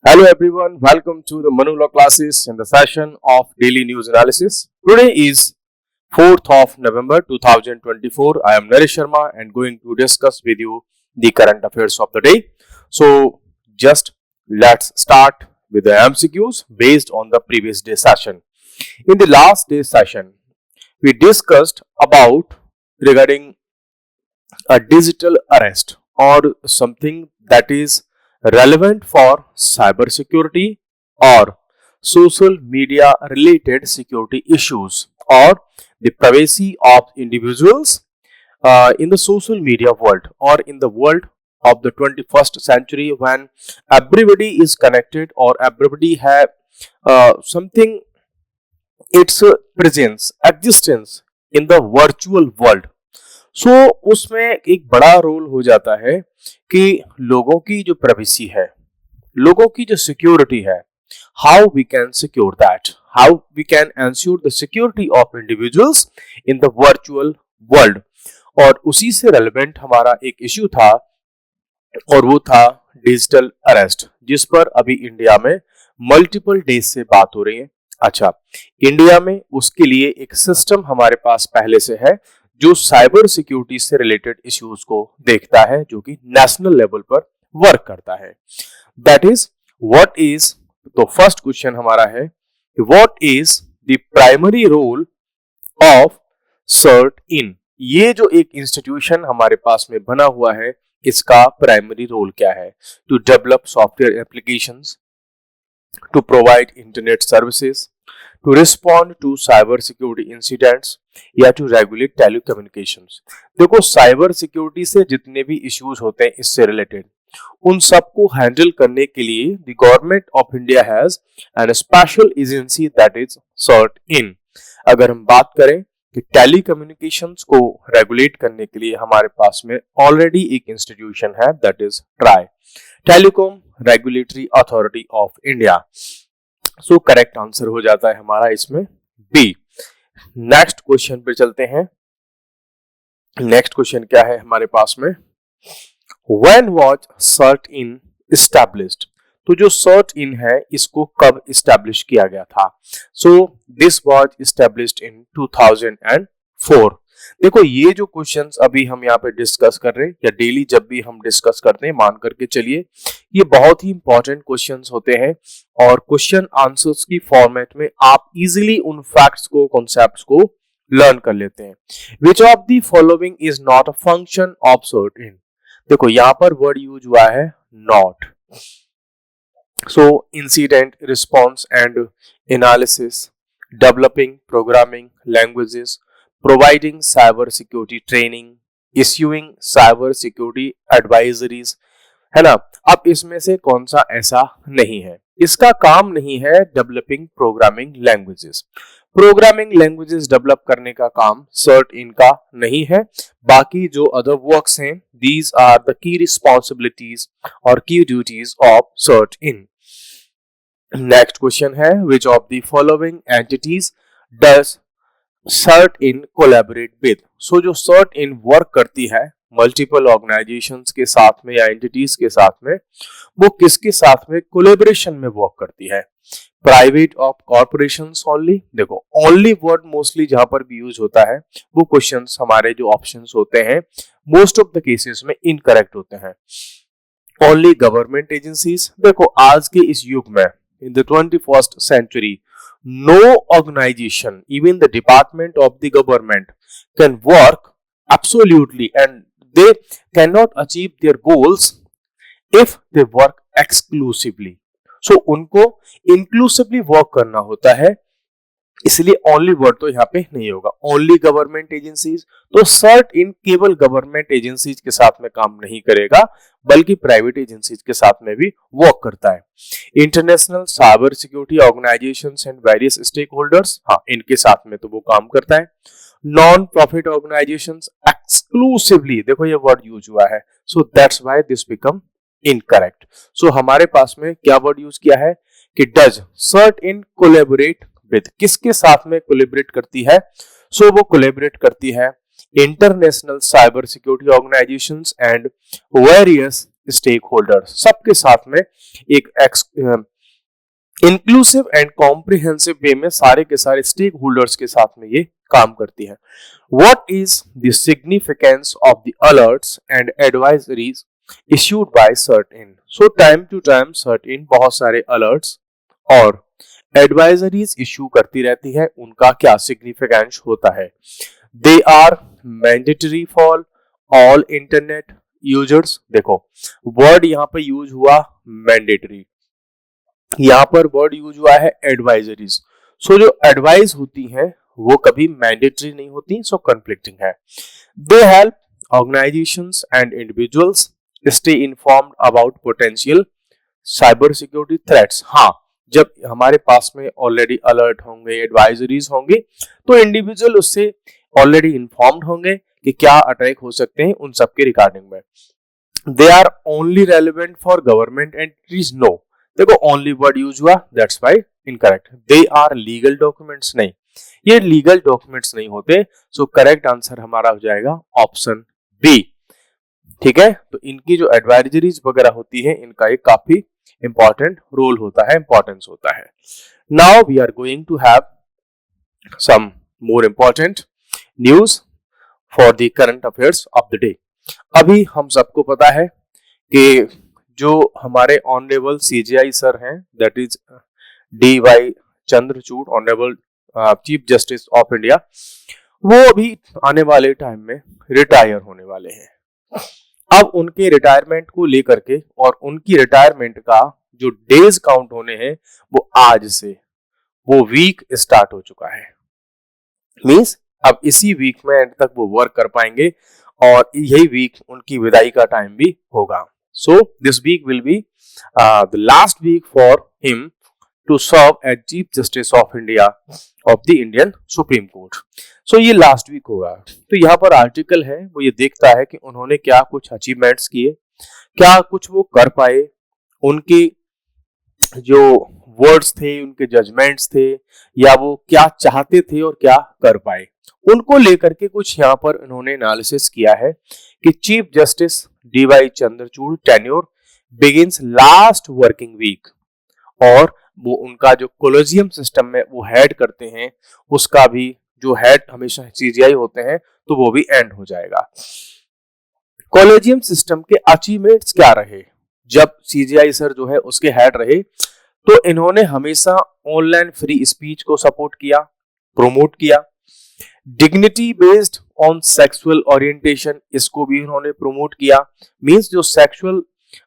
Hello everyone, welcome to the Manu Law classes in the session of daily news analysis. Today is 4th of November 2024. I am Naresh Sharma and going to discuss with you the current affairs of the day. So just let's start with the MCQs based on the previous day session. In the last day session, we discussed about regarding a digital arrest or something that is relevant for cybersecurity or social media related security issues or the privacy of individuals in the social media world or in the world of the 21st century when everybody is connected or everybody have something its presence existence in the virtual world. सो उसमें एक बड़ा role हो जाता है कि लोगों की जो प्राइवेसी है, लोगों की जो सिक्योरिटी है, how we can secure that, how we can ensure the security of individuals in the virtual world. और उसी से रेलेवेंट हमारा एक इश्यू था और वो था डिजिटल अरेस्ट, जिस पर अभी इंडिया में मल्टीपल डेज से बात हो रही है। अच्छा, इंडिया में उसके लिए एक सिस्टम हमारे पास पहले से है जो साइबर सिक्योरिटी से रिलेटेड इश्यूज को देखता है, जो कि नेशनल लेवल पर वर्क करता है। दैट इज व्हाट इज, तो फर्स्ट क्वेश्चन हमारा है what is the primary role of CERT In. ये जो एक इंस्टीट्यूशन हमारे पास में बना हुआ है, इसका प्राइमरी रोल क्या है? To develop software applications, to provide internet services, to respond to cyber security incidents या to regulate telecommunications। देखो, साइबर सिक्योरिटी से जितने भी इश्यूज होते हैं इससे रिलेटेड, उन सबको हैंडल करने के लिए the government of India has an special agency that is CERT In. अगर हम बात करें कि टेलीकम्युनिकेशंस को रेगुलेट करने के लिए हमारे पास में ऑलरेडी एक इंस्टीट्यूशन है that is try, telecom regulatory authority of India. So correct answer हो जाता है हमारा इसमें बी। नेक्स्ट क्वेश्चन पे चलते हैं। नेक्स्ट क्वेश्चन क्या है हमारे पास में? When was CERT In established. तो जो सर्ट इन है इसको कब एस्टैब्लिश किया गया था? So this was established in 2004। देखो, ये जो क्वेश्चंस अभी हम यहाँ पे डिस्कस कर रहे हैं या डेली जब भी हम डिस्कस करते हैं, मान करके चलिए ये बहुत ही इंपॉर्टेंट क्वेश्चंस होते हैं और क्वेश्चन आंसर्स की फॉर्मेट में आप इजीली उन फैक्ट्स को, कॉन्सेप्ट्स को लर्न कर लेते हैं। Which of the following is not a function of CERT In. देखो, यहां पर वर्ड यूज हुआ है not. So incident response and analysis, developing programming languages, providing cyber security training, issuing cyber security advisories, है ना। अब इसमें से कौन सा ऐसा नहीं है? इसका काम नहीं है developing programming languages. Programming languages develop करने का काम सर्ट इन का नहीं है। बाकी जो अदर वर्क्स हैं, these are the key responsibilities और key duties of CERT In. Next question है which of the following entities does CERT In collaborate with. So जो सर्ट इन वर्क करती है मल्टीपल ऑर्गेनाइजेशंस के साथ में या एंटिटीज के साथ में, वो किसके साथ में कोलैबोरेशन में वर्क करती है? Private of corporations only. देखो, ओनली वर्ड मोस्टली जहां पर भी यूज होता है वो क्वेश्चंस हमारे जो ऑप्शंस होते हैं मोस्ट ऑफ द केसेस में इनकरेक्ट होते हैं। Only government agencies. देखो, आज के इस युग में in the 21st century no organization, even the department of the government, can work absolutely and they cannot achieve their goals if they work exclusively. So उनको inclusively work करना होता है, इसलिए ओनली वर्ड तो यहाँ पे नहीं होगा। ओनली गवर्नमेंट एजेंसीज, तो सर्ट इन केवल गवर्नमेंट एजेंसीज के साथ में काम नहीं करेगा बल्कि प्राइवेट एजेंसीज के साथ में भी वर्क करता है। International cyber security organisations and various stakeholders, हाँ, इनके साथ में तो वो काम करता है। नॉन प्रॉफिट ऑर्गेनाइजेशंस एक्सक्लूसिवली, देखो ये वर्ड यूज हुआ है, so that's why this become incorrect. So हमारे पास में क्या वर्ड यूज किया है कि does CERT In collaborate with, किसके साथ में कोलैबोरेट करती है? सो वो कोलैबोरेट करती है international cyber security organisations and various stakeholders, सबके साथ में एक इंक्लूसिव एंड कॉम्प्रिहेंसिव वे में सारे के सारे स्टेक होल्डर्स के साथ में ये काम करती है। What is the significance of the alerts and advisories issued by CERT-in? So time to time CERT-in बहुत सारे alerts और advisories issue करती रहती है, उनका क्या significance होता है? They are mandatory for all internet users। देखो word यहाँ पे यूज हुआ mandatory, यहाँ पर वर्ड यूज हुआ है एडवाइजरीज। सो जो एडवाइस होती हैं वो कभी मैंडेटरी नहीं होती, सो कन्फ्लिक्टिंग है। They help organisations and individuals stay informed about potential cyber security threats. हाँ, जब हमारे पास में ऑलरेडी अलर्ट होंगे, एडवाइजरीज होंगे, तो इंडिविजुअल उससे ऑलरेडी इन्फॉर्म्ड होंगे कि क्या अटैक हो सकते हैं उन सबके रिगार्डिंग में। They are only relevant for government entities. No, देखो ओनली वर्ड यूज हुआ, that's why incorrect. They are legal documents, नहीं, ये लीगल डॉक्यूमेंट्स नहीं होते, सो करेक्ट आंसर हमारा हो जाएगा ऑप्शन बी। ठीक है, तो इनकी जो एडवाइजरीज वगैरह होती है इनका एक काफी इंपॉर्टेंट रोल होता है, इंपॉर्टेंस होता है। Now we are going to have some more important news for the current affairs of the day. अभी हम सबको पता है कि जो हमारे ऑनरेबल सीजीआई सर हैं, that is D Y. Chandrachud, honourable chief justice of India, वो अभी आने वाले टाइम में रिटायर होने वाले हैं। अब उनके रिटायरमेंट को लेकर के और उनकी रिटायरमेंट का जो डेज काउंट होने हैं वो आज से वो वीक स्टार्ट हो चुका है। मींस अब इसी वीक में एंड तक वो वर्क कर पाएंगे और यही वीक उनकी विदाई का टाइम भी होगा। So this week will be the last week for him to serve as Chief Justice of India of the Indian Supreme Court. So ये last week होगा। तो यहाँ पर आर्टिकल है वो ये देखता है कि उन्होंने क्या कुछ अचीवमेंट्स किए, क्या कुछ वो कर पाए, उनके जो वर्ड्स थे, उनके जजमेंट्स थे, या वो क्या चाहते थे और क्या कर पाए, उनको लेकर के कुछ यहाँ पर इन्होंने एनालिसिस किया है कि chief justice D Y. Chandrachud tenure begins last working week, और वो उनका जो कोलेजियम सिस्टम में वो हेड करते हैं उसका भी जो हेड हमेशा सीजीआई होते हैं तो वो भी एंड हो जाएगा। कोलेजियम सिस्टम के अचीवमेंट्स क्या रहे जब सीजीआई सर जो है उसके हेड रहे? तो इन्होंने हमेशा ऑनलाइन फ्री स्पीच को सपोर्ट किया, प्रोमोट किया। Dignity based on sexual orientation, इसको भी इन्होंने प्रोमोट किया। मींस जो सेक्सुअल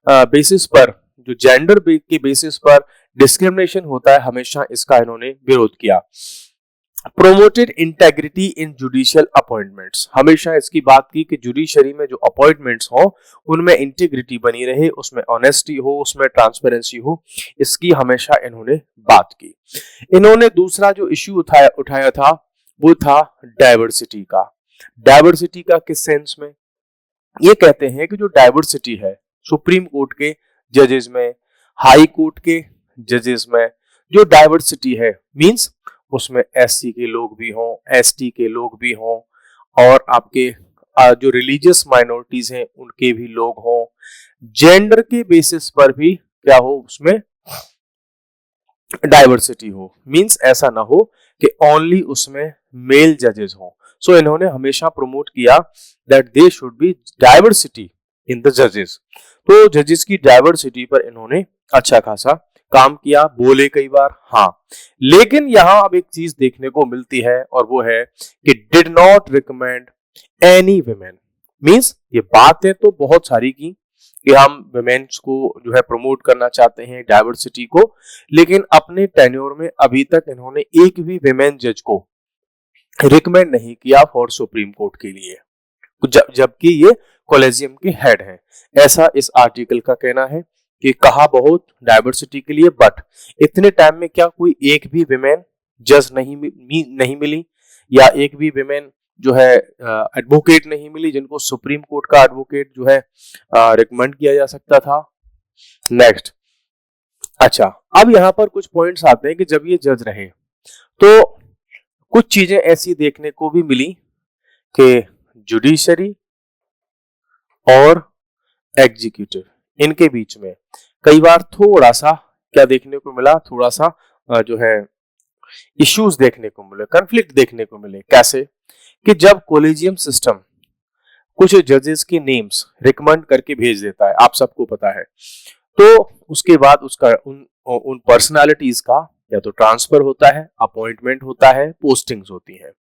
बेसिस पर, जो जेंडर के बेसिस पर डिस्क्रिमिनेशन होता है, हमेशा इसका इन्होंने विरोध किया। प्रोमोटेड इंटेग्रिटी इन जुडिशियल अपॉइंटमेंट्स, हमेशा इसकी बात की कि जुडिशरी में जो अपॉइंटमेंट्स हो उनमें इंटीग्रिटी बनी रहे, उसमें ऑनेस्टी हो, उसमें ट्रांसपेरेंसी हो, इसकी हमेशा इन्होंने बात की। इन्होंने दूसरा जो इश्यू उठाया था वो था डाइवर्सिटी का। डाइवर्सिटी का किस सेंस में? ये कहते हैं कि जो डाइवर्सिटी है सुप्रीम कोर्ट के जजेस में, हाई कोर्ट के जजेस में, जो डाइवर्सिटी है मींस उसमें एससी के लोग भी हों, एसटी के लोग भी हों, और आपके जो रिलीजियस माइनॉरिटीज हैं उनके भी लोग हों, जेंडर के बेसिस पर भी क्या हो, उसमें डाइवर्सिटी हो। मींस ऐसा ना हो कि ओनली उसमें मेल जजेस हों। सो इन्होंने हमेशा प्रमोट किया that they should be diversity in the जजेस। तो जजेस की डाइवर्सिटी पर इन्होंने अच्छा खासा काम किया, बोले कई बार, हाँ। लेकिन यहां अब एक चीज देखने को मिलती है और वो है कि did not recommend any women. Means ये बातें तो बहुत सारी की कि हम वुमेन्स को जो है प्रमोट करना चाहते हैं, डाइवर्सिटी को, लेकिन अपने टेन्योर में अभी तक इन्होंने एक भी वुमेन जज को रिकमेंड नहीं किया फॉर सुप्रीम कोर्ट के लिए, जबकि ये कॉलेजियम के हेड हैं। ऐसा इस आर्टिकल का कहना है कि कहा बहुत डाइवर्सिटी के लिए, बट इतने टाइम में क्या कोई एक भी विमेन जज नहीं मिली, या एक भी विमेन जो है एडवोकेट नहीं मिली जिनको सुप्रीम कोर्ट का एडवोकेट जो है रिकमेंड किया जा सकता था। नेक्स्ट, अच्छा, अब यहां पर कुछ पॉइंट्स आते हैं कि जब ये जज रहे तो कुछ चीजें ऐसी देखने को भी मिली कि जुडिशरी और एग्जीक्यूटिव, इनके बीच में कई बार थोड़ा सा क्या देखने को मिला, थोड़ा सा जो है इश्यूज देखने को मिले, कन्फ्लिक्ट देखने को मिले। कैसे कि जब कॉलेजियम सिस्टम कुछ जजेस के नेम्स रिकमेंड करके भेज देता है, आप सबको पता है, तो उसके बाद उसका उन पर्सनालिटीज का या तो ट्रांसफर होता है, अपॉइंटमेंट होता है, पोस्टिंग्स होती हैं।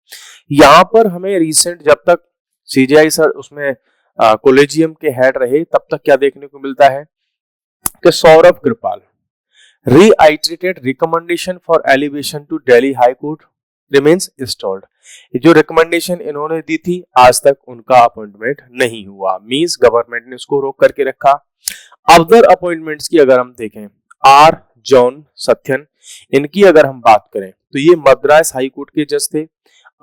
यहाँ पर हमें रिसेंट जब तक सीजीआई सर उसमें कॉलेजियम के हेड रहे तब तक क्या देखने को मिलता है कि सौरभ कृपाल reiterated recommendation for elevation to Delhi High Court remains stalled। जो रिकमेंडेशन इन्होंने दी थी आज तक उनका अपॉइंटमेंट नहीं हुआ, मींस गवर्नमेंट ने उसको रोक करके रखा। अदर अपॉइंटमेंट्स की अगर हम देखें, आर जॉन सत्यन, इनकी अगर हम बात करें तो ये मद्रास हाई कोर्ट के जज थे।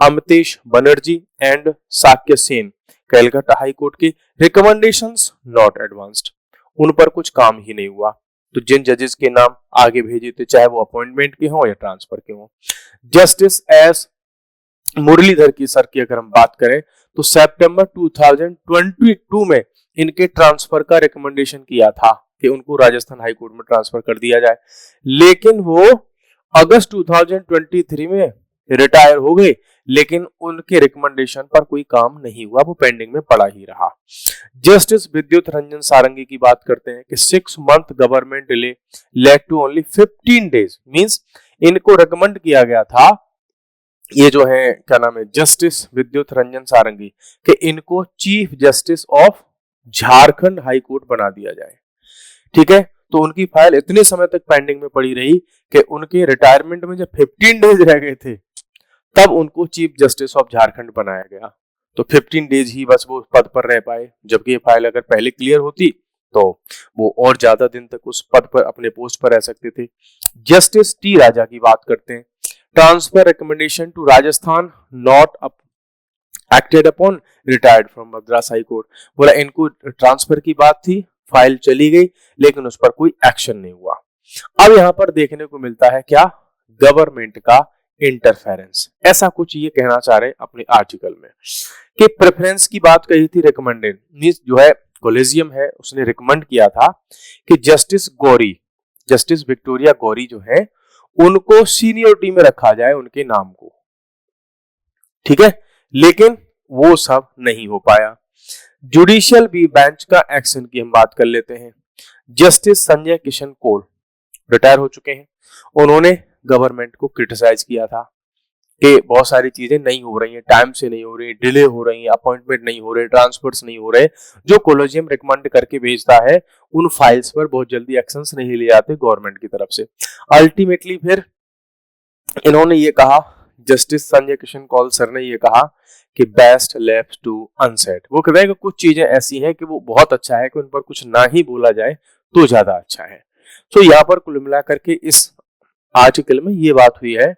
Amitesh Banerjee and Shakya Sen Calcutta high court के, रिकमेंडेशंस नॉट एडवांस्ड, उन पर कुछ काम ही नहीं हुआ। तो जिन जजेस के नाम आगे भेजे थे, चाहे वो अपॉइंटमेंट के हों या ट्रांसफर के हों, जस्टिस एस मुरलीधर की सर की अगर हम बात करें तो सितंबर 2022 में इनके ट्रांसफर का रिकमेंडेशन किया था कि उनको राजस्थान हाई कोर्ट में ट्रांसफर कर दिया जाए, लेकिन वो अगस्त 2023 में रिटायर हो गए, लेकिन उनके रिकमेंडेशन पर कोई काम नहीं हुआ, वो पेंडिंग में पड़ा ही रहा। जस्टिस विद्युत रंजन सारंगी की बात करते हैं कि 6 month government delay led to only 15 days, means इनको रिकमेंड किया गया था, ये जो है क्या नाम है जस्टिस विद्युत रंजन सारंगी, कि इनको chief justice of Jharkhand high court बना दिया जाए। ठीक है, तो उनकी फाइल इतने समय तक पेंडिंग में पड़ी रही कि उनके रिटायरमेंट में जब 15 डेज रह गए थे तब उनको चीफ जस्टिस ऑफ झारखंड बनाया गया। तो 15 डेज ही बस वो पद पर रह पाए, जबकि ये फाइल अगर पहले क्लियर होती तो वो और ज्यादा दिन तक उस पद पर, अपने पोस्ट पर रह सकते थे। जस्टिस टी राजा की बात करते हैं, transfer recommendation to Rajasthan not acted upon retired from Madras high court, बोला इनको ट्रांसफर की बात थी, फाइल चली गई, लेकिन उस पर कोई एक्शन नहीं हुआ। अब यहां पर देखने को मिलता है क्या, गवर्नमेंट का इंटरफेरेंस, ऐसा कुछ ये कहना चाह रहे हैं अपने आर्टिकल में कि प्रेफरेंस की बात कही थी, रिकमेंडेड मींस जो है कॉलेजियम है उसने रिकमेंड किया था कि justice Gauri, justice Victoria Gauri जो है उनको सीनियरिटी में रखा जाए उनके नाम को। ठीक है, लेकिन वो सब नहीं हो पाया। जुडिशियल बी बेंच का एक्शन की हम बात कर लेते हैं। जस्टिस संजय किशन कौल रिटायर हो चुके हैं, उन्होंने गवर्नमेंट को क्रिटिसाइज किया था कि बहुत सारी चीजें नहीं हो रही हैं, टाइम से नहीं हो रही, डिले हो रही है, अपॉइंटमेंट नहीं हो रहे, ट्रांसफर्स नहीं हो रहे, जो कॉलेजियम रिकमेंड करके भेजता है उन फाइल्स पर बहुत जल्दी एक्शंस नहीं लिए जाते गवर्नमेंट की तरफ से। अल्टीमेटली फिर इन्होंने ये कहा, जस्टिस संजय किशन कौल सर ने ये कहा कि बेस्ट लेफ्ट टू अनसेड, वो कहते हैं कि कुछ चीजें ऐसी हैं कि वो बहुत अच्छा है कि उन पर कुछ ना ही बोला जाए तो ज्यादा अच्छा है। तो यहाँ पर कुल मिलाकर के इस आर्टिकल में ये बात हुई है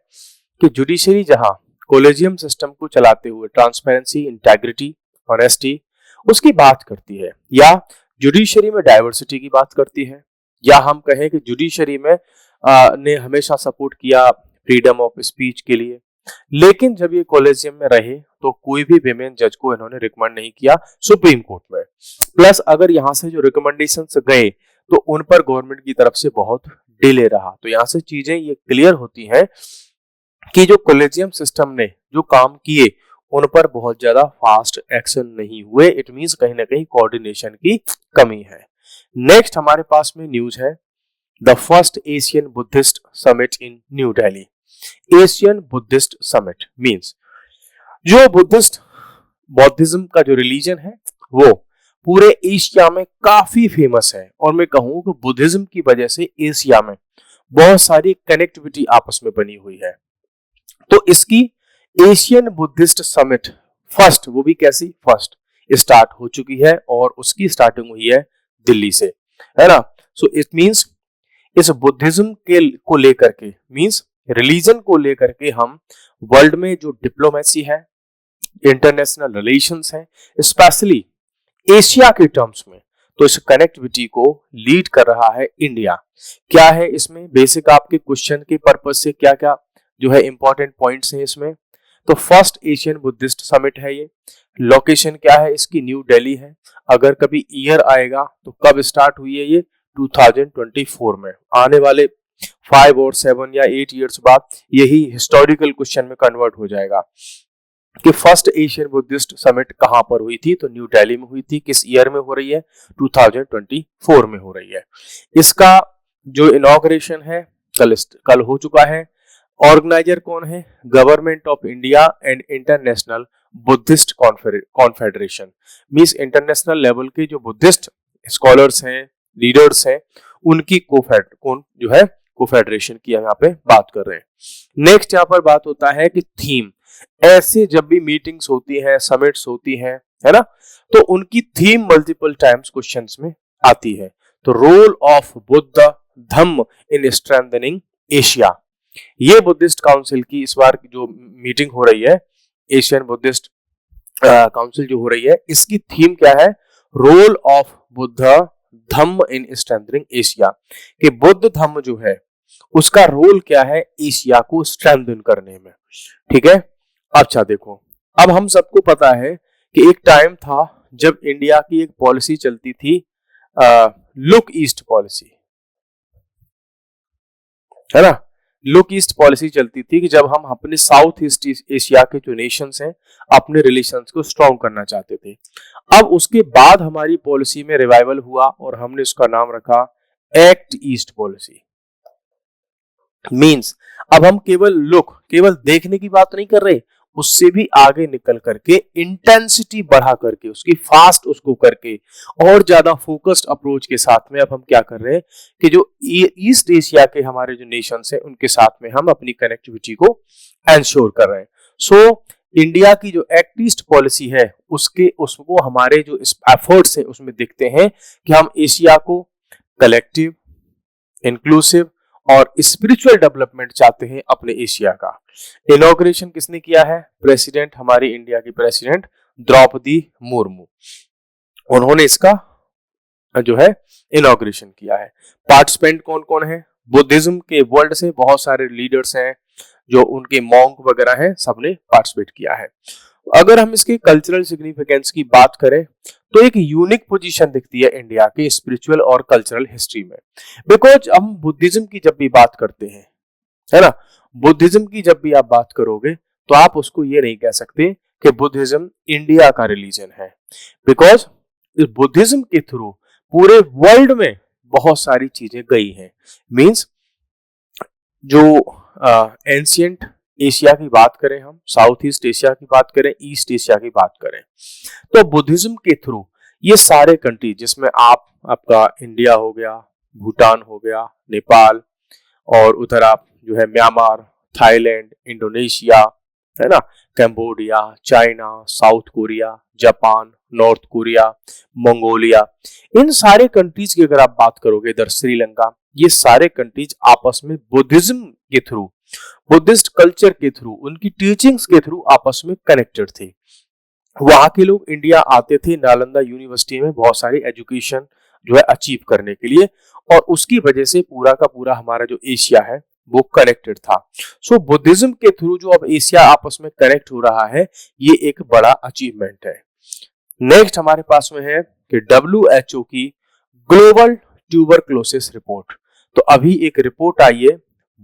कि जुडिशरी जहां कॉलेजियम सिस्टम को चलाते हुए ट्रांसपेरेंसी, इंटेग्रिटी, ऑनेस्टी उसकी बात करती है, या जुडिशरी में डाइवर्सिटी की बात करती है, या हम कहें कि जुडिशरी में ने हमेशा सपोर्ट किया फ्रीडम ऑफ स्पीच के लिए, लेकिन जब ये कॉलेजियम में रहे तो कोई भी विमेन जज को इन्होंने रिकमेंड नहीं किया सुप्रीम कोर्ट में। प्लस अगर यहाँ से जो रिकमेंडेशंस गए तो उन पर गवर्नमेंट की तरफ से बहुत डिले रहा। तो यहाँ से चीजें ये क्लियर होती हैं कि जो कॉलेजियम सिस्टम ने जो काम किए उन पर बहुत ज्यादा फास्ट एक्शन नहीं हुए, इट मींस कहीं ना कहीं कोऑर्डिनेशन की कमी है। नेक्स्ट हमारे पास में न्यूज है, the first Asian Buddhist summit in new Delhi. Asian Buddhist summit means जो बौद्धिज्म का जो रिलीजन है वो पूरे एशिया में काफी फेमस है, और मैं कहूं कि बुद्धिज्म की वजह से एशिया में बहुत सारी कनेक्टिविटी आपस में बनी हुई है। तो इसकी एशियन बुद्धिस्ट समिट फर्स्ट, वो भी कैसी फर्स्ट, स्टार्ट हो चुकी है और उसकी स्टार्टिंग हुई है दिल्ली से, है ना। सो इट मींस इस बुद्धिज्म के को लेकर के, मींस रिलीजन को लेकर के हम वर्ल्ड में जो डिप्लोमेसी है, इंटरनेशनल रिलेशंस है, स्पेशली एशिया के टर्म्स में, तो इस कनेक्टिविटी को लीड कर रहा है इंडिया। क्या है इसमें बेसिक आपके क्वेश्चन के पर्पज से क्या क्या जो है इंपॉर्टेंट पॉइंट्स हैं इसमें, तो फर्स्ट एशियन बुद्धिस्ट समिट है ये। लोकेशन क्या है इसकी, न्यू दिल्ली है। अगर कभी ईयर आएगा तो कब स्टार्ट हुई है ये, 2024 में। आने वाले 5 और 7 या 8 ईयर्स बाद यही हिस्टोरिकल क्वेश्चन में कन्वर्ट हो जाएगा कि फर्स्ट एशियन बुद्धिस्ट समिट कहां पर हुई थी, तो न्यू दिल्ली में हुई थी। किस ईयर में हो रही है, 2024 में हो रही है। इसका जो इनॉग्रेशन है कल हो चुका है। ऑर्गेनाइजर कौन है, government of India and international Buddhist confederation. Means international level के जो बुद्धिस्ट स्कॉलर्स हैं, लीडर्स हैं, उनकी कोफेडरेशन की यहाँ पे बात कर रहे हैं। नेक्स्ट यहाँ पर बात होता है कि थीम। ऐसे जब भी मीटिंग्स होती है, समिट्स होती है ना, तो उनकी थीम मल्टीपल टाइम्स क्वेश्चंस में आती है। तो role of Buddha Dhamma in strengthening Asia, ये बुद्धिस्ट काउंसिल की इस बार जो मीटिंग हो रही है, एशियन बुद्धिस्ट काउंसिल जो हो रही है, इसकी थीम क्या है, role of Buddha Dhamma in strengthening Asia. कि बुद्ध धम्म जो है उसका रोल क्या है एशिया को स्ट्रेंथन करने में। ठीक है, अच्छा देखो, अब हम सबको पता है कि एक टाइम था जब इंडिया की एक पॉलिसी चलती थी, लुक ईस्ट पॉलिसी, है ना। लुक ईस्ट पॉलिसी चलती थी कि जब हम अपने साउथ ईस्ट एशिया के जो नेशंस हैं अपने रिलेशंस को स्ट्रॉन्ग करना चाहते थे। अब उसके बाद हमारी पॉलिसी में रिवाइवल हुआ और हमने उसका नाम रखा एक्ट ईस्ट पॉलिसी। मींस अब हम केवल देखने की बात नहीं कर रहे, उससे भी आगे निकल करके इंटेंसिटी बढ़ा करके उसकी फास्ट उसको करके और ज्यादा फोकस्ड अप्रोच के साथ में अब हम क्या कर रहे हैं कि जो ईस्ट एशिया के हमारे जो नेशंस हैं उनके साथ में हम अपनी कनेक्टिविटी को एंश्योर कर रहे हैं। सो इंडिया की जो एक्ट ईस्ट पॉलिसी है उसको हमारे जो एफर्ट्स हैं उसमें दिखते हैं कि हम एशिया को कलेक्टिव, इंक्लूसिव और स्पिरिचुअल डेवलपमेंट चाहते हैं अपने एशिया का। इनॉग्रेशन किसने किया है, प्रेसिडेंट, हमारी इंडिया की प्रेसिडेंट द्रौपदी मुर्मू, उन्होंने इसका जो है इनॉग्रेशन किया है। पार्टिसिपेंट कौन कौन है, बुद्धिज्म के वर्ल्ड से बहुत सारे लीडर्स हैं, जो उनके मॉन्क वगैरह हैं, सबने पार्टिसिपेट किया है। अगर हम इसके कल्चरल सिग्निफिकेंस की बात करें तो एक यूनिक पोजीशन दिखती है इंडिया के स्पिरिचुअल और कल्चरल हिस्ट्री में। बिकॉज हम बुद्धिज्म की जब भी बात करते हैं, है ना, बुद्धिज्म की जब भी आप बात करोगे तो आप उसको ये नहीं कह सकते कि बुद्धिज्म इंडिया का रिलीजन है। बिकॉज इस बुद्धिज्म के थ्रू पूरे वर्ल्ड में बहुत सारी चीजें गई हैं। मींस जो एंशियंट एशिया की बात करें, हम साउथ ईस्ट एशिया की बात करें, ईस्ट एशिया की बात करें, तो बुद्धिज्म के थ्रू ये सारे कंट्री, जिसमें आपका इंडिया हो गया, भूटान हो गया, नेपाल, और उधर आप जो है म्यांमार, थाईलैंड, इंडोनेशिया, है ना, Cambodia, China, South Korea, Japan, North Korea, Mongolia, इन सारे कंट्रीज की अगर आप बात करोगे, इधर श्रीलंका, ये सारे कंट्रीज आपस में बुद्धिज्म के थ्रू, बुद्धिस्ट कल्चर के थ्रू, उनकी टीचिंग्स के थ्रू आपस में कनेक्टेड थे। वहां के लोग इंडिया आते थे नालंदा यूनिवर्सिटी में बहुत सारी एजुकेशन जो है अचीव करने के लिए, और उसकी वजह से पूरा का पूरा हमारा जो एशिया है वो कनेक्टेड था। सो बुद्धिज्म के थ्रू जो अब एशिया आपस में कनेक्ट हो रहा है, ये एक बड़ा अचीवमेंट है। नेक्स्ट हमारे पास में है कि WHO की ग्लोबल ट्यूबरक्लोसिस रिपोर्ट। तो अभी एक रिपोर्ट आई है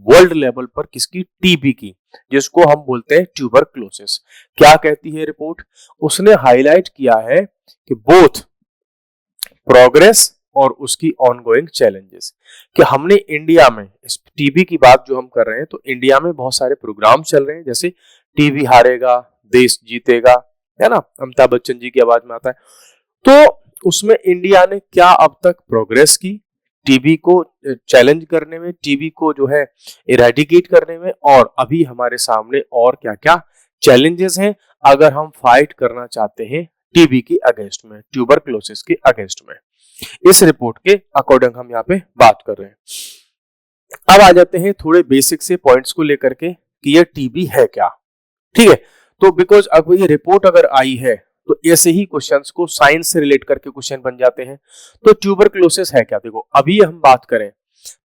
वर्ल्ड लेवल पर, किसकी, टीबी की, जिसको हम बोलते हैं ट्यूबरक्लोसिस। क्या कहती है रिपोर्ट, उसने हाईलाइट किया है कि बोथ प्रोग्रेस और उसकी ऑनगोइंग चैलेंजेस, कि हमने इंडिया में इस टीबी की बात जो हम कर रहे हैं, तो इंडिया में बहुत सारे प्रोग्राम चल रहे हैं, जैसे टीबी हारेगा देश जीतेगा, है ना, अमिताभ बच्चन जी की आवाज में आता है। तो उसमें इंडिया ने क्या अब तक प्रोग्रेस की टीबी को चैलेंज करने में, टीबी को जो है इरेडिकेट करने में, और अभी हमारे सामने और क्या क्या चैलेंजेस हैं अगर हम फाइट करना चाहते हैं टीबी के अगेंस्ट में, ट्यूबरक्लोसिस के अगेंस्ट में। इस रिपोर्ट के अकॉर्डिंग हम यहाँ पे बात कर रहे हैं। अब आ जाते हैं थोड़े बेसिक से पॉइंट्स को लेकर के कि ये टीबी है क्या। ठीक है, तो बिकॉज अब ये रिपोर्ट अगर आई है तो ऐसे ही क्वेश्चंस को साइंस से रिलेट करके क्वेश्चन बन जाते हैं। तो ट्यूबरक्लोसिस है क्या, देखो अभी हम बात करें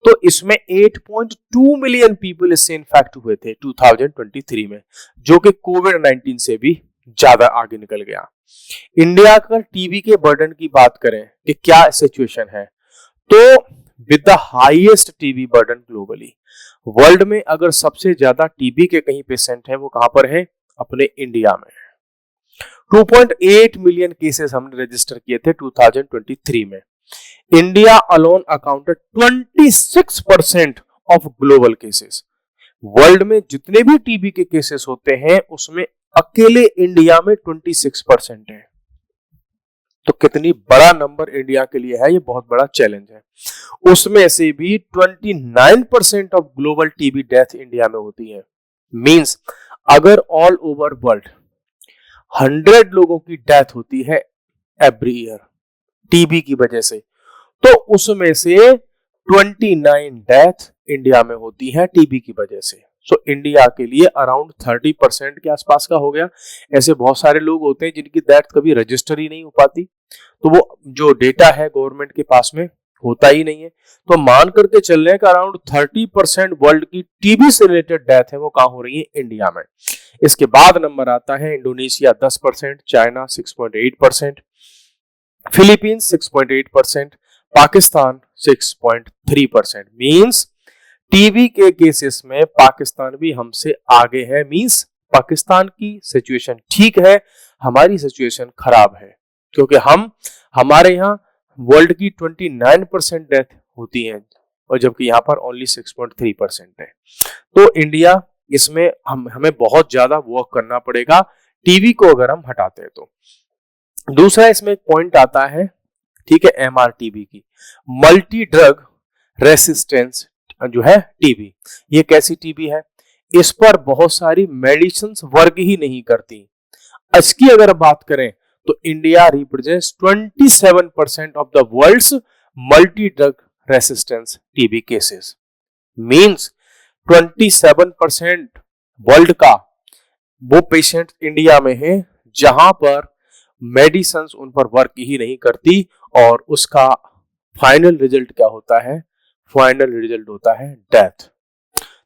तो इसमें 8.2 मिलियन पीपल इससे इन्फेक्ट हुए थे 2023 में, जो कि कोविड-19 से भी ज्यादा आगे निकल गया। इंडिया का टीबी के बर्डन की बात करें कि क्या सिचुएशन है, तो with the highest TB burden globally, world में अगर सबसे ज्यादा टीबी के कहीं पेशेंट हैं वो कहां पर है, अपने इंडिया में। 2.8 मिलियन केसेस हमने रजिस्टर किए थे 2023 में। India alone accounted 26% of global cases. World में जितने भी टीबी के केसेस होते हैं उसमें अकेले इंडिया में 26% है। तो कितनी बड़ा नंबर इंडिया के लिए है, ये बहुत बड़ा चैलेंज है। उसमें से भी 29% of global TB death India में होती है। मींस अगर ऑल ओवर वर्ल्ड 100 लोगों की डेथ होती है एवरी ईयर टीबी की वजह से, तो उसमें से 29 डेथ इंडिया में होती है टीबी की वजह से। सो इंडिया के लिए अराउंड 30% के आसपास का हो गया। ऐसे बहुत सारे लोग होते हैं जिनकी डेथ कभी रजिस्टर ही नहीं हो पाती, तो वो जो डेटा है गवर्नमेंट के पास में होता ही नहीं है। तो मान करके चल रहे हैं कि अराउंड 30% वर्ल्ड की टीबी से रिलेटेड डेथ है वो कहां हो रही है, इंडिया में। इसके बाद नंबर आता है Indonesia 10%, China 6.8%, Philippines 6.8%, Pakistan 6.3%। Means TB के केसेस में पाकिस्तान भी हमसे आगे है। मींस पाकिस्तान की सिचुएशन ठीक है, हमारी सिचुएशन खराब है, क्योंकि हमारे यहाँ वर्ल्ड की 29% डेथ होती है और जबकि यहाँ पर ओनली 6.3% है। तो इंडिया इसमें हमें बहुत ज्यादा वर्क करना पड़ेगा टीबी को अगर हम हटाते हैं तो। दूसरा इसमें एक पॉइंट आता है, ठीक है, एमआरटीबी की, मल्टी ड्रग रेसिस्टेंस जो है टीबी। ये कैसी टीबी है, इस पर बहुत सारी मेडिसिन्स वर्क ही नहीं करती। इसकी अगर बात करें तो India represents 27% of the world's multi drug resistance TB cases. Means 27% world का वो पेशेंट इंडिया में है जहां पर मेडिसिन्स उन पर वर्क ही नहीं करती, और उसका फाइनल रिजल्ट क्या होता है, फाइनल रिजल्ट होता है डेथ।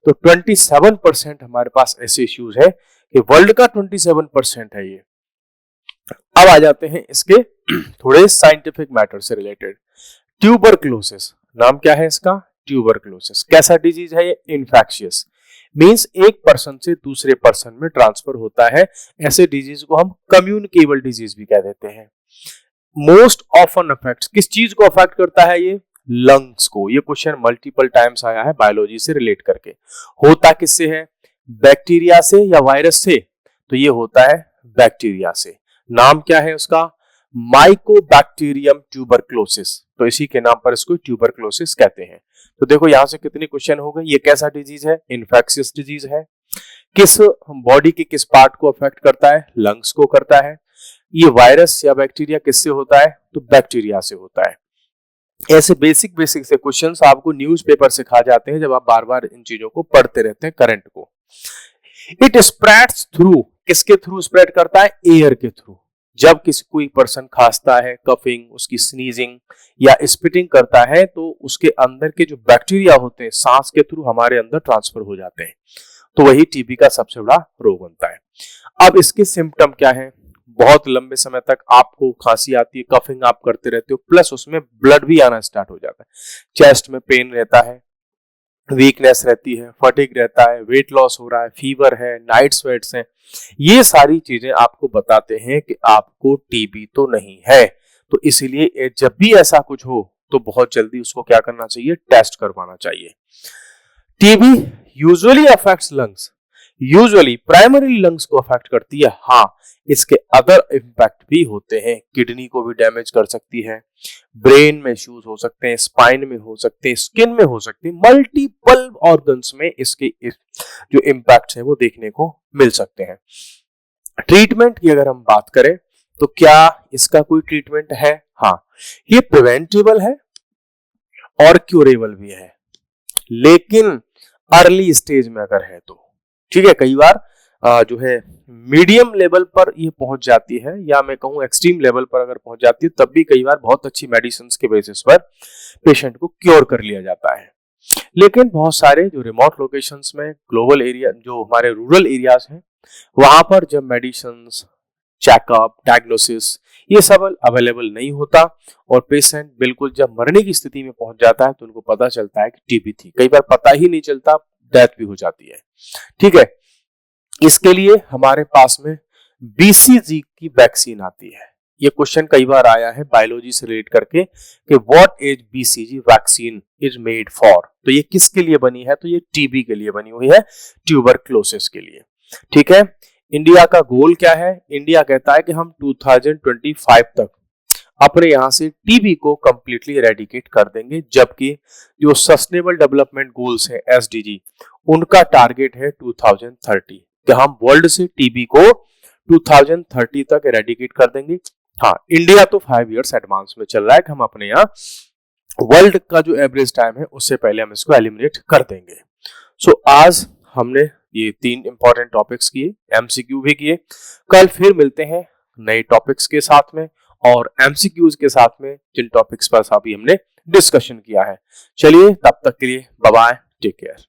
तो 27% हमारे पास ऐसे इश्यूज है कि वर्ल्ड का 27% है ये। अब आ जाते हैं इसके थोड़े साइंटिफिक मैटर से रिलेटेड। ट्यूबरक्लोसिस, नाम क्या है इसका, ट्यूबरक्लोसिस। कैसा डिजीज है ये, इन्फेक्शियस। मींस एक पर्सन से दूसरे पर्सन में ट्रांसफर होता है। ऐसे डिजीज को हम कम्युनिकेबल डिजीज भी कह देते हैं। मोस्ट ऑफन अफेक्ट्स, किस चीज को अफेक्ट करता है ये, लंग्स को। ये क्वेश्चन मल्टीपल टाइम्स आया है बायोलॉजी से रिलेट करके। होता किससे है, बैक्टीरिया से या वायरस से, तो ये होता है बैक्टीरिया से। नाम क्या है उसका, माइकोबैक्टीरियम ट्यूबरक्लोसिस। तो इसी के नाम पर इसको ट्यूबरक्लोसिस कहते हैं। तो देखो यहां से कितने क्वेश्चन हो गए। ये कैसा डिजीज है, इन्फेक्शियस डिजीज है। किस बॉडी के किस पार्ट को अफेक्ट करता है, लंग्स को करता है। ये वायरस या बैक्टीरिया किससे होता है, तो बैक्टीरिया से होता है। ऐसे बेसिक से क्वेश्चंस आपको न्यूज़पेपर से खा जाते हैं जब आप बार बार इन चीजों को पढ़ते रहते हैं, करंट को। इट स्प्रेड्स थ्रू, किसके थ्रू स्प्रेड करता है, एयर के थ्रू। जब कोई पर्सन खांसता है, कफिंग, उसकी स्नीजिंग या स्पिटिंग करता है, तो उसके अंदर के जो बैक्टीरिया होते हैं सांस के थ्रू हमारे अंदर ट्रांसफर हो जाते हैं। तो वही टीबी का सबसे बड़ा रोग बनता है। अब इसके सिम्टम क्या है, बहुत लंबे समय तक आपको खांसी आती है, कफिंग आप करते रहते हो, प्लस उसमें ब्लड भी आना स्टार्ट हो जाता है। चेस्ट में पेन रहता है, वीकनेस रहती है, फटीग रहता है, वेट लॉस हो रहा है, फीवर है, नाइट स्वेट्स हैं। ये सारी चीजें आपको बताते हैं कि आपको टीबी तो नहीं है। तो इसीलिए जब भी ऐसा कुछ हो तो बहुत जल्दी उसको क्या करना चाहिए, टेस्ट करवाना चाहिए। TB usually affects lungs, usually primary lungs को अफेक्ट करती है। हाँ, इसके अदर इंपैक्ट भी होते हैं, किडनी को भी डैमेज कर सकती है, ब्रेन में इश्यूज हो सकते हैं, स्पाइन में हो सकते हैं, स्किन में हो सकते हैं, मल्टीपल ऑर्गन्स में इसके जो इंपैक्ट है वो देखने को मिल सकते हैं। ट्रीटमेंट की अगर हम बात करें तो क्या इसका कोई ट्रीटमेंट है, हाँ, ये प्रिवेंटेबल है और क्यूरेबल भी है, लेकिन अर्ली स्टेज में अगर है तो ठीक है। कई बार जो है मीडियम लेवल पर ये पहुंच जाती है, या मैं कहूं एक्सट्रीम लेवल पर अगर पहुंच जाती है, तब भी कई बार बहुत अच्छी मेडिसिन के बेसिस पर पेशेंट को क्योर कर लिया जाता है। लेकिन बहुत सारे जो रिमोट लोकेशंस में, ग्लोबल एरिया, जो हमारे रूरल एरियाज हैं, वहां पर जब मेडिसिन, चेकअप, डायग्नोसिस ये सब अवेलेबल नहीं होता और पेशेंट बिल्कुल जब मरने की स्थिति में पहुंच जाता है तो उनको पता चलता है कि टीबी थी। कई बार पता ही नहीं चलता, डेथ भी हो जाती है। ठीक है, इसके लिए हमारे पास में बीसीजी की वैक्सीन आती है। ये क्वेश्चन कई बार आया है बायोलॉजी से रिलेट करके कि what is BCG vaccine is made for. तो ये किसके लिए बनी है? तो ये टीबी के लिए बनी हुई है, ट्यूबरक्लोसिस के लिए। ठीक है, इंडिया का गोल क्या है? इंडिया कहता है कि हम 2025 तक अपने यहां से टीबी को कंप्लीटली एरेडिकेट कर देंगे, जबकि जो सस्टेनेबल डेवलपमेंट गोल्स है एसडीजी, उनका टारगेट है 2030 कि हम वर्ल्ड से टीबी को 2030 तक एरेडिकेट कर देंगे। हाँ, इंडिया तो 5 इयर्स एडवांस में चल रहा है कि हम अपने यहाँ वर्ल्ड का जो एवरेज टाइम है उससे पहले हम इसको एलिमिनेट कर देंगे। सो आज हमने ये 3 इंपॉर्टेंट टॉपिक्स किए, एमसीक्यू भी किए। कल फिर मिलते हैं नए टॉपिक्स के साथ में और एमसीक्यूज के साथ में, जिन टॉपिक्स पर अभी हमने डिस्कशन किया है। चलिए, तब तक के लिए बाय बाय, टेक केयर।